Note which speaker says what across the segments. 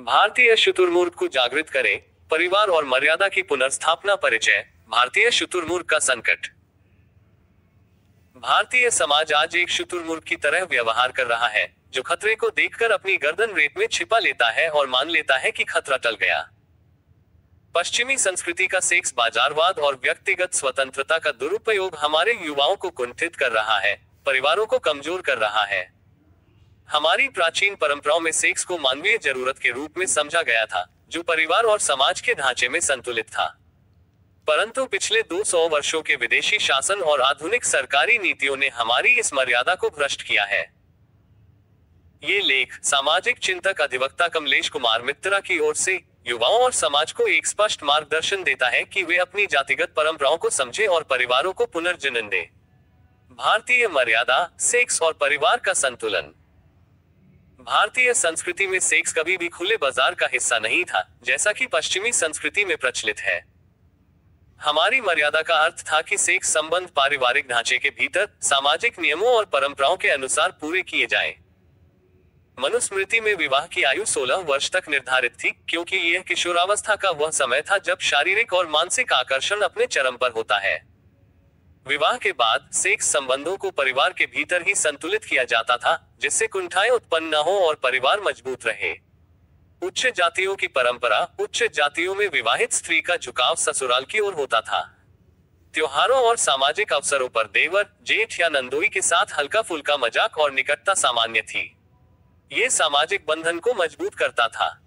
Speaker 1: भारतीय शुतुरमुर्ग को जागृत करें, परिवार और मर्यादा की पुनर्स्थापना परिचय। भारतीय शुतुरमुर्ग का संकट। भारतीय समाज आज एक शुतुरमुर्ग की तरह व्यवहार कर रहा है, जो खतरे को देखकर अपनी गर्दन रेत में छिपा लेता है और मान लेता है कि खतरा टल गया। पश्चिमी संस्कृति का सेक्स बाजारवाद और व्यक्तिगत स्वतंत्रता का दुरुपयोग हमारे युवाओं को कुंठित कर रहा है, परिवारों को कमजोर कर रहा है। हमारी प्राचीन परंपराओं में सेक्स को मानवीय जरूरत के रूप में समझा गया था, जो परिवार और समाज के ढांचे में संतुलित था। परंतु पिछले 200 वर्षों के विदेशी शासन और आधुनिक सरकारी नीतियों ने हमारी इस मर्यादा को भ्रष्ट किया है। ये लेख सामाजिक चिंतक अधिवक्ता कमलेश कुमार मित्रा की ओर से युवाओं और समाज को एक स्पष्ट मार्गदर्शन देता है कि वे अपनी जातिगत परंपराओं को समझें और परिवारों को पुनर्जन्म दें। भारतीय मर्यादा, सेक्स और परिवार का संतुलन। भारतीय संस्कृति में सेक्स कभी भी खुले बाजार का हिस्सा नहीं था, जैसा कि पश्चिमी संस्कृति में प्रचलित है। हमारी मर्यादा का अर्थ था कि सेक्स संबंध पारिवारिक ढांचे के भीतर सामाजिक नियमों और परंपराओं के अनुसार पूरे किए जाएं। मनुस्मृति में विवाह की आयु 16 वर्ष तक निर्धारित थी, क्योंकि यह किशोरावस्था का वह समय था जब शारीरिक और मानसिक आकर्षण अपने चरम पर होता है। विवाह के बाद सेक्स संबंधों को परिवार के भीतर ही संतुलित किया जाता था, जिससे कुंठाएं उत्पन्न न हो और परिवार मजबूत रहे। उच्च जातियों की परंपरा। उच्च जातियों में विवाहित स्त्री का झुकाव ससुराल की ओर होता था। त्योहारों और सामाजिक अवसरों पर देवर, जेठ या नंदोई के साथ हल्का फुल्का मजाक और निकटता सामान्य थी। ये सामाजिक बंधन को मजबूत करता था।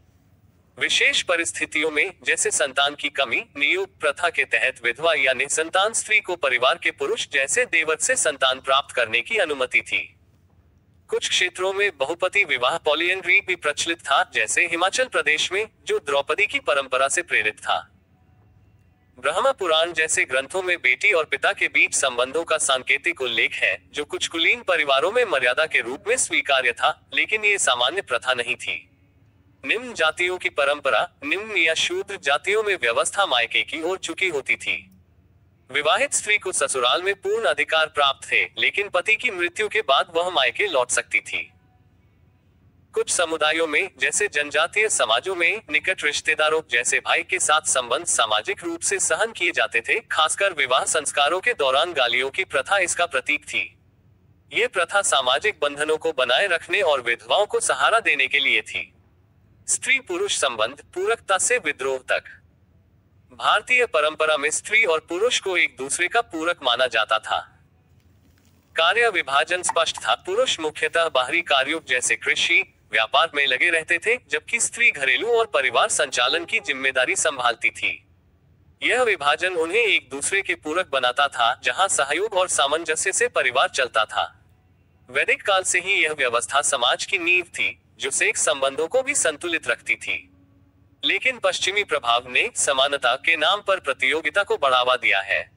Speaker 1: विशेष परिस्थितियों में, जैसे संतान की कमी, नियुक्त प्रथा के तहत विधवा या निसंतान स्त्री को परिवार के पुरुष जैसे देवत से संतान प्राप्त करने की अनुमति थी। कुछ क्षेत्रों में बहुपति विवाह पॉलीएंड्री भी प्रचलित था, जैसे हिमाचल प्रदेश में, जो द्रौपदी की परंपरा से प्रेरित था। ब्रह्म पुराण जैसे ग्रंथों में बेटी और पिता के बीच संबंधों का सांकेतिक उल्लेख है, जो कुछ कुलीन परिवारों में मर्यादा के रूप में स्वीकार्य था, लेकिन ये सामान्य प्रथा नहीं थी। निम्न जातियों की परंपरा। निम्न या शूद्र जातियों में व्यवस्था मायके की ओर झुकी होती थी। विवाहित स्त्री को ससुराल में पूर्ण अधिकार प्राप्त थे, लेकिन पति की मृत्यु के बाद वह मायके लौट सकती थी। कुछ समुदायों में, जैसे जनजातीय समाजों में, निकट रिश्तेदारों जैसे भाई के साथ संबंध सामाजिक रूप से सहन किए जाते थे। खासकर विवाह संस्कारों के दौरान गालियों की प्रथा इसका प्रतीक थी। ये प्रथा सामाजिक बंधनों को बनाए रखने और विधवाओं को सहारा देने के लिए थी। स्त्री पुरुष संबंध, पूरकता से विद्रोह तक। भारतीय परंपरा में स्त्री और पुरुष को एक दूसरे का पूरक माना जाता था। कार्य विभाजन स्पष्ट था। पुरुष मुख्यतः बाहरी कार्यों जैसे कृषि, व्यापार में लगे रहते थे, जबकि स्त्री घरेलू और परिवार संचालन की जिम्मेदारी संभालती थी। यह विभाजन उन्हें एक दूसरे के पूरक बनाता था, जहां सहयोग और सामंजस्य से परिवार चलता था। वैदिक काल से ही यह व्यवस्था समाज की नींव थी, जो सेक्स संबंधों को भी संतुलित रखती थी। लेकिन पश्चिमी प्रभाव ने समानता के नाम पर प्रतियोगिता को बढ़ावा दिया है।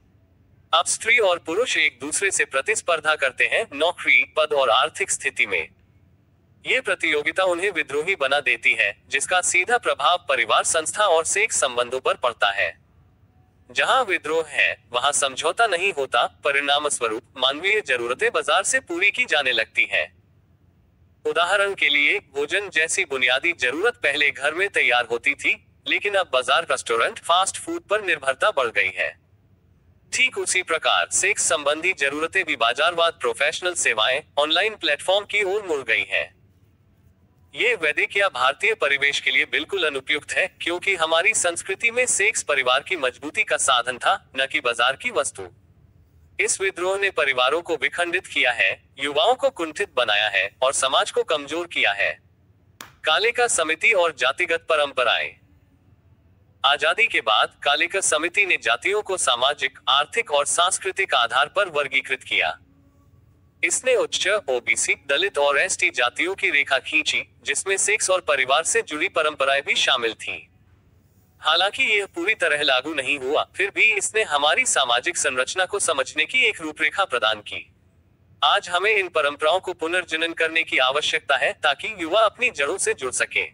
Speaker 1: अब स्त्री और पुरुष एक दूसरे से प्रतिस्पर्धा करते हैं, नौकरी, पद और आर्थिक स्थिति में। ये प्रतियोगिता उन्हें विद्रोही बना देती है, जिसका सीधा प्रभाव परिवार, संस्था और सेक्स संबंधों पर पड़ता है। जहां विद्रोह है, वहां समझौता नहीं होता। परिणाम स्वरूप मानवीय जरूरतें बाजार से पूरी की जाने लगती हैं। उदाहरण के लिए, भोजन जैसी बुनियादी जरूरत पहले घर में तैयार होती थी, लेकिन अब बाजार, रेस्टोरेंट, फास्ट फूड पर निर्भरता बढ़ गई है। ठीक उसी प्रकार सेक्स संबंधी जरूरतें भी बाजारवाद, प्रोफेशनल सेवाएं, ऑनलाइन प्लेटफॉर्म की ओर मुड़ गई हैं। ये वैदिक या भारतीय परिवेश के लिए बिल्कुल अनुपयुक्त है, क्योंकि हमारी संस्कृति में सेक्स परिवार की मजबूती का साधन था, न कि बाजार की वस्तु। इस विद्रोह ने परिवारों को विखंडित किया है, युवाओं को कुंठित बनाया है और समाज को कमजोर किया है। कालिका समिति और जातिगत परंपराएं। आजादी के बाद कालिका समिति ने जातियों को सामाजिक, आर्थिक और सांस्कृतिक आधार पर वर्गीकृत किया। इसने उच्च, ओबीसी, दलित और एसटी जातियों की रेखा खींची, जिसमें सेक्स और परिवार से जुड़ी परंपराएं भी शामिल थीं। हालांकि यह पूरी तरह लागू नहीं हुआ, फिर भी इसने हमारी सामाजिक संरचना को समझने की एक रूपरेखा प्रदान की। आज हमें इन परंपराओं को पुनर्जनन करने की आवश्यकता है, ताकि युवा अपनी जड़ों से जुड़ सके।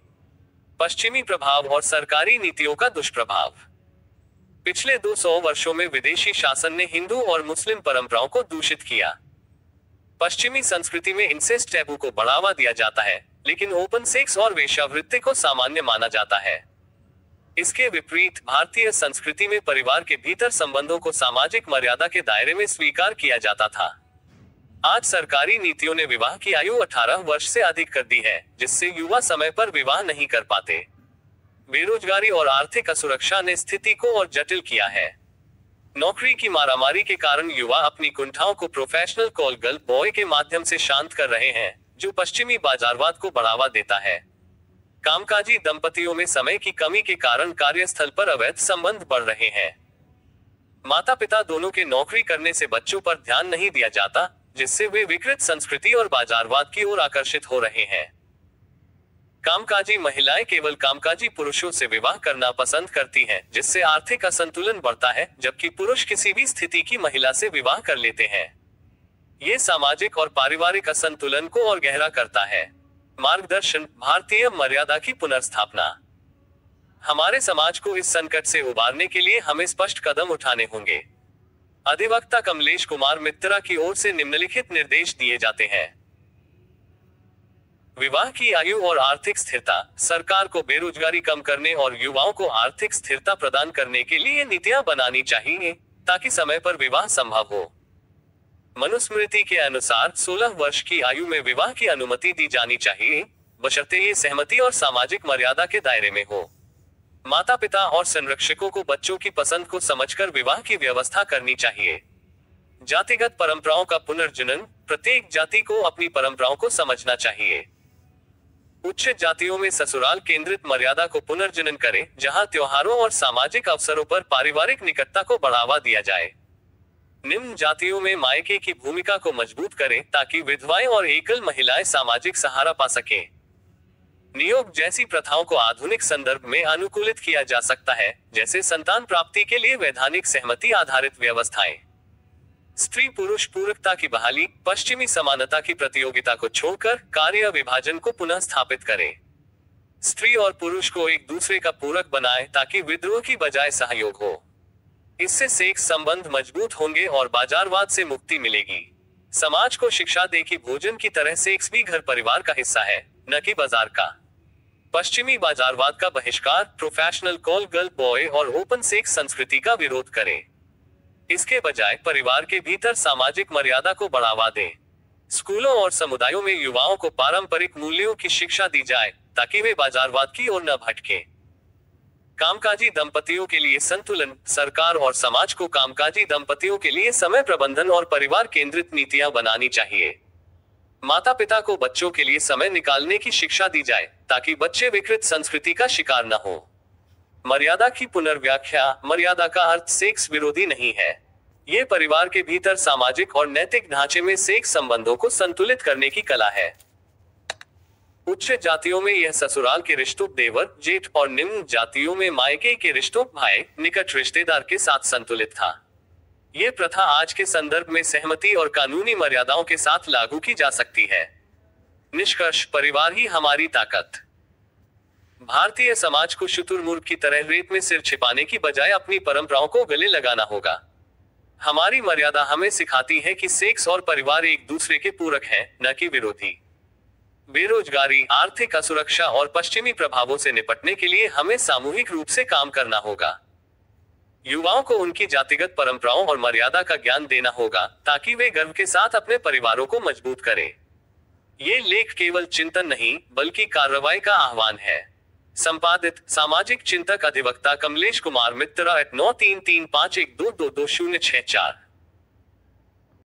Speaker 1: पश्चिमी प्रभाव और सरकारी नीतियों का दुष्प्रभाव। पिछले 200 वर्षों में विदेशी शासन ने हिंदू और मुस्लिम परंपराओं को दूषित किया। पश्चिमी संस्कृति में इंसेस्ट टैबू को बढ़ावा दिया जाता है, लेकिन ओपन सेक्स और वेश्यावृत्ति को सामान्य माना जाता है। इसके विपरीत भारतीय संस्कृति में परिवार के भीतर संबंधों को सामाजिक मर्यादा के दायरे में स्वीकार किया जाता था। आज सरकारी नीतियों ने विवाह की आयु 18 वर्ष से अधिक कर दी है, जिससे युवा समय पर विवाह नहीं कर पाते। बेरोजगारी और आर्थिक असुरक्षा ने स्थिति को और जटिल किया है। नौकरी की मारामारी के कारण युवा अपनी कुंठाओं को प्रोफेशनल कॉल गर्ल बॉय के माध्यम से शांत कर रहे हैं, जो पश्चिमी बाजारवाद को बढ़ावा देता है। कामकाजी दंपतियों में समय की कमी के कारण कार्यस्थल पर अवैध संबंध बढ़ रहे हैं। माता पिता दोनों के नौकरी करने से बच्चों पर ध्यान नहीं दिया जाता, जिससे वे विकृत संस्कृति और बाजारवाद की ओर आकर्षित हो रहे हैं। कामकाजी महिलाएं केवल कामकाजी पुरुषों से विवाह करना पसंद करती हैं, जिससे आर्थिक असंतुलन बढ़ता है, जबकि पुरुष किसी भी स्थिति की महिला से विवाह कर लेते हैं। ये सामाजिक और पारिवारिक असंतुलन को और गहरा करता है। मार्गदर्शन: भारतीय मर्यादा की पुनर्स्थापना। हमारे समाज को इस संकट से उबारने के लिए हमें स्पष्ट कदम उठाने होंगे। अधिवक्ता कमलेश कुमार मित्रा की ओर से निम्नलिखित निर्देश दिए जाते हैं। विवाह की आयु और आर्थिक स्थिरता: सरकार को बेरोजगारी कम करने और युवाओं को आर्थिक स्थिरता प्रदान करने के लिए नीतियां बनानी चाहिए, ताकि समय पर विवाह संभव हो। मनुस्मृति के अनुसार 16 वर्ष की आयु में विवाह की अनुमति दी जानी चाहिए, बशर्ते ये सहमति और सामाजिक मर्यादा के दायरे में हो। माता पिता और संरक्षकों को बच्चों की पसंद को समझकर विवाह की व्यवस्था करनी चाहिए। जातिगत परंपराओं का पुनर्जनन: प्रत्येक जाति को अपनी परंपराओं को समझना चाहिए। उच्च जातियों में ससुराल केंद्रित मर्यादा को पुनर्जनन करें, जहां त्योहारों और सामाजिक अवसरों पर पारिवारिक निकटता को बढ़ावा दिया जाए। निम्न जातियों में मायके की भूमिका को मजबूत करें, ताकि विधवाएं और एकल महिलाएं सामाजिक सहारा पा सकें। नियोग जैसी प्रथाओं को आधुनिक संदर्भ में अनुकूलित किया जा सकता है, जैसे संतान प्राप्ति के लिए वैधानिक सहमति आधारित व्यवस्थाएं। स्त्री पुरुष पूरकता की बहाली: पश्चिमी समानता की प्रतियोगिता को छोड़कर कार्य विभाजन को पुनः स्थापित करें। स्त्री और पुरुष को एक दूसरे का पूरक बनाएं, ताकि विद्रोह की बजाय सहयोग हो। इससे सेक्स संबंध मजबूत होंगे और बाजारवाद से मुक्ति मिलेगी। समाज को शिक्षा दे कि भोजन की तरह सेक्स भी घर परिवार का हिस्सा है, न कि बाजार का। पश्चिमी बाजारवाद का बहिष्कार: प्रोफेशनल कॉल गर्ल बॉय और ओपन सेक्स संस्कृति का विरोध करें। इसके बजाय परिवार के भीतर सामाजिक मर्यादा को बढ़ावा दें। स्कूलों और समुदायों में युवाओं को पारंपरिक मूल्यों की शिक्षा दी जाए, ताकि वे बाजारवाद की ओर न भटकें। कामकाजी दंपतियों के लिए संतुलन: सरकार और समाज को कामकाजी दंपतियों के लिए समय प्रबंधन और परिवार केंद्रित नीतियां बनानी चाहिए। माता पिता को बच्चों के लिए समय निकालने की शिक्षा दी जाए, ताकि बच्चे विकृत संस्कृति का शिकार न हो। मर्यादा की पुनर्व्याख्या: मर्यादा का अर्थ सेक्स विरोधी नहीं है। ये परिवार के भीतर सामाजिक और नैतिक ढांचे में सेक्स संबंधों को संतुलित करने की कला है। उच्च जातियों में यह ससुराल के रिश्तों देवर जेठ और निम्न जातियों में मायके के रिश्तों भाई निकट रिश्तेदार के साथ संतुलित था। ये प्रथा आज के संदर्भ में सहमति और कानूनी मर्यादाओं के साथ लागू की जा सकती है। निष्कर्ष: परिवार ही हमारी ताकत। भारतीय समाज को शुतुरमुर्ग की तरह रेत में सिर छिपाने की बजाय अपनी परंपराओं को गले लगाना होगा। हमारी मर्यादा हमें सिखाती है कि सेक्स और परिवार एक दूसरे के पूरक हैं, न कि विरोधी। बेरोजगारी, आर्थिक असुरक्षा और पश्चिमी प्रभावों से निपटने के लिए हमें सामूहिक रूप से काम करना होगा। युवाओं को उनकी जातिगत परंपराओं और मर्यादा का ज्ञान देना होगा, ताकि वे गर्व के साथ अपने परिवारों को मजबूत करें। ये लेख केवल चिंतन नहीं, बल्कि कार्रवाई का आह्वान है। संपादित: सामाजिक चिंतक अधिवक्ता कमलेश कुमार मित्रा @ 933512222064।